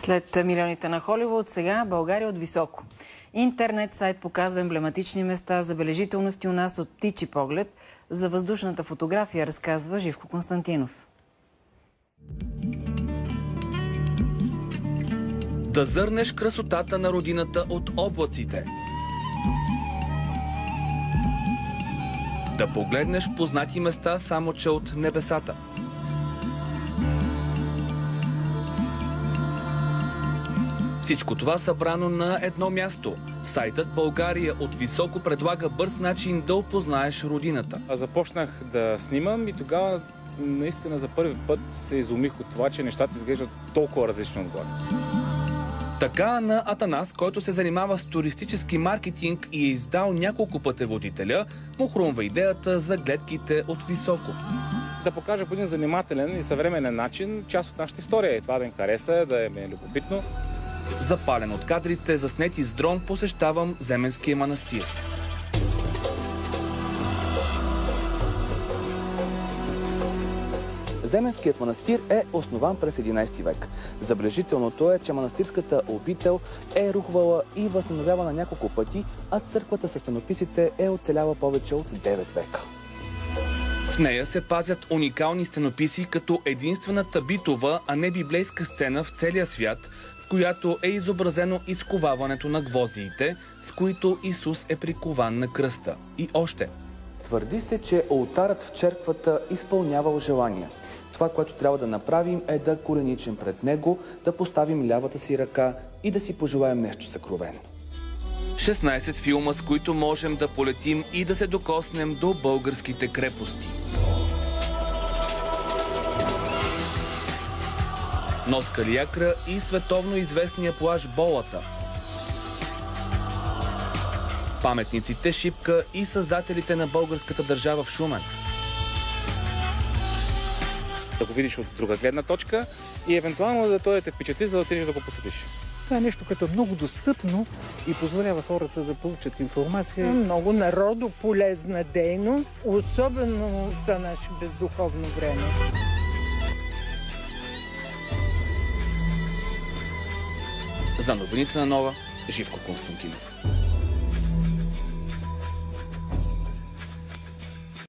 След милионите на Холивуд, сега България от високо. Интернет сайт показва емблематични места, забележителности у нас от птичи поглед. За въздушната фотография разказва Живко Константинов. Да зърнеш красотата на родината от облаците. Да погледнеш познати места, само че от небесата. Всичко това събрано на едно място. Сайтът България от високо предлага бърз начин да опознаеш родината. Започнах да снимам и тогава наистина за първи път се изумих от това, че нещата изглеждат толкова различно отгоре. Така на Атанас, който се занимава с туристически маркетинг и е издал няколко пътеводителя, му хрумва идеята за гледките от високо. Да покажа по един занимателен и съвременен начин част от нашата история и това да им хареса, да им е любопитно. Запален от кадрите, заснети с дрон, посещавам Земенския манастир. Земенският манастир е основан през 11 век. Забележителното е, че манастирската обител е рухвала и възстановявана няколко пъти, а църквата със стенописите е оцеляла повече от 9 века. В нея се пазят уникални стенописи като единствената битова, а не библейска сцена в целия свят, в която е изобразено изковаването на гвоздиите, с които Исус е прикован на кръста. И още. Твърди се, че олтарът в черквата изпълнявал желания. Това, което трябва да направим, е да коленичим пред него, да поставим лявата си ръка и да си пожелаем нещо съкровено. 16 филма, с които можем да полетим и да се докоснем до българските крепости. Нос Калиакра и световно известния плаж Болата. Паметниците Шипка и създателите на българската държава в Шумен. Да го видиш от друга гледна точка и евентуално да той те впечатли, за да отидеш да го посетиш. Това е нещо, което е много достъпно и позволява хората да получат информация. Много народополезна дейност, особено за наше бездуховно време. За новините на Нова, Живко Константинов.